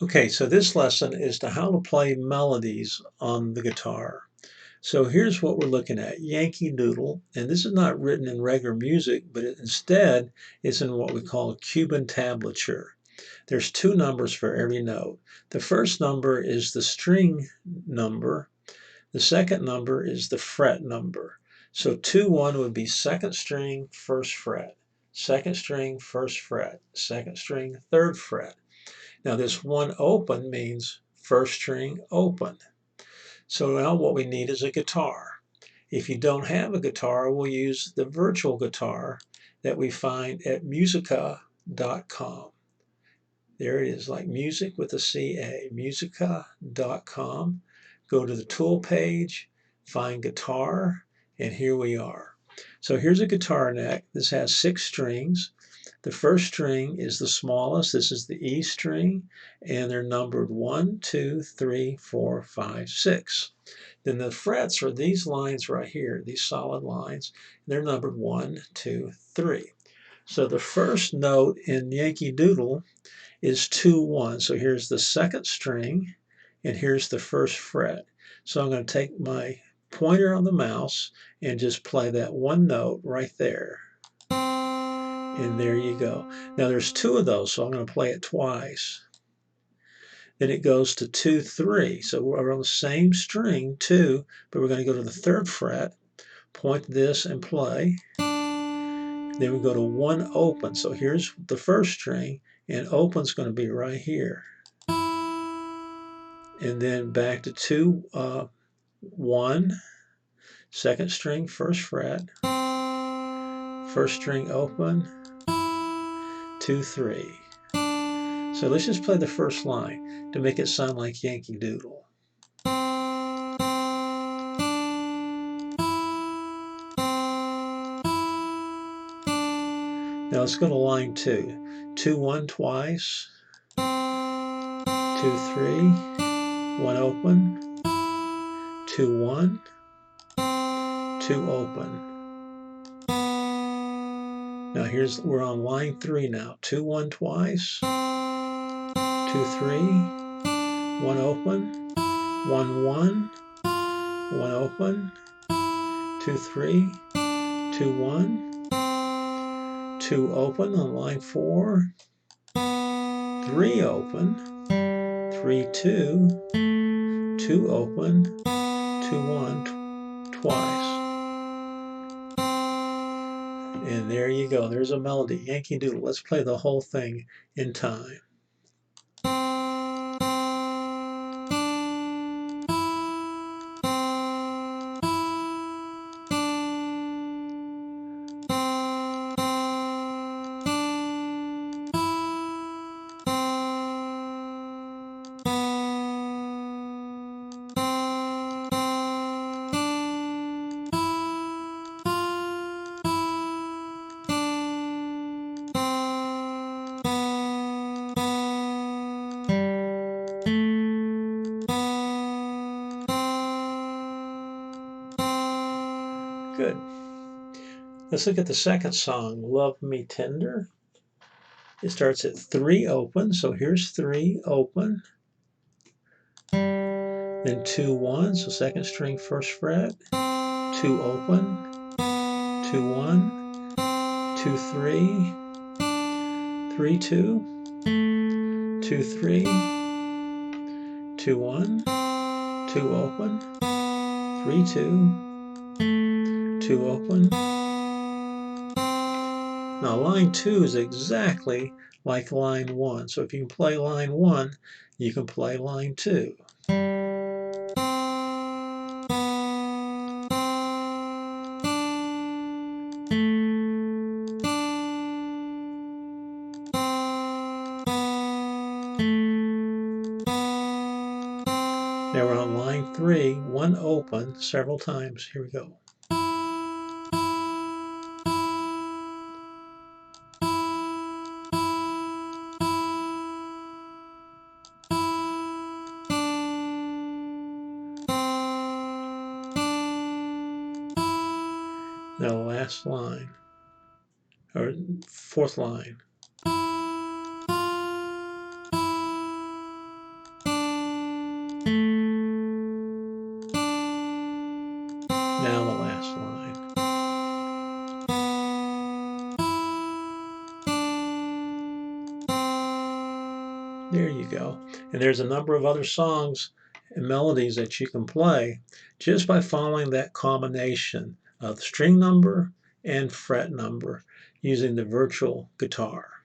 Okay, so this lesson is to how to play melodies on the guitar. So here's what we're looking at, Yankee Doodle, and this is not written in regular music, but instead it's in what we call Cuban tablature. There's two numbers for every note. The first number is the string number. The second number is the fret number. So 2-1 would be second string, first fret, second string, first fret, second string, third fret. Now this one open means first string open. So now what we need is a guitar. If you don't have a guitar, we'll use the virtual guitar that we find at musica.com. There it is, like music with a C-A, musica.com. Go to the tool page, find guitar, and here we are. So here's a guitar neck. This has 6 strings. The first string is the smallest. This is the E string, and they're numbered 1, 2, 3, 4, 5, 6. Then the frets are these lines right here, these solid lines. They're numbered 1, 2, 3. So the first note in Yankee Doodle is 2-1. So here's the second string, and here's the first fret. So I'm going to take my pointer on the mouse and just play that one note right there. And there you go. Now there's 2 of those, so I'm going to play it twice. Then it goes to 2, 3. So we're on the same string, 2, but we're going to go to the third fret, point this and play. Then we go to 1 open. So here's the first string, and open's going to be right here. And then back to 2, 1, second string, first fret, first string open, 2, 3. So let's just play the first line to make it sound like Yankee Doodle. Now let's go to line 2. 2-1 twice, 2, 3, 1 open, 2-1, 2 open. Now we're on line 3 now. 2-1 twice, 2, 3, 1 open, 1-1, 1 open, 2, 3, 2-1, 2 open on line 4, 3 open, 3-2, 2 open, 2-1 twice. And there you go. There's a melody, Yankee Doodle. Let's play the whole thing in time. Good. Let's look at the second song, Love Me Tender. It starts at 3 open, so here's 3 open. Then 2-1, so second string, first fret, 2 open, 2-1, 2-3, 3-2, 2-3, 2-1, 2 open, 3-2, 2 open. Now line 2 is exactly like line 1. So if you can play line 1, you can play line 2. Now we're on line 3, 1 open several times. Here we go. Now the last line, or fourth line. now the last line. There you go. And there's a number of other songs and melodies that you can play just by following that combination of string number and fret number using the virtual guitar.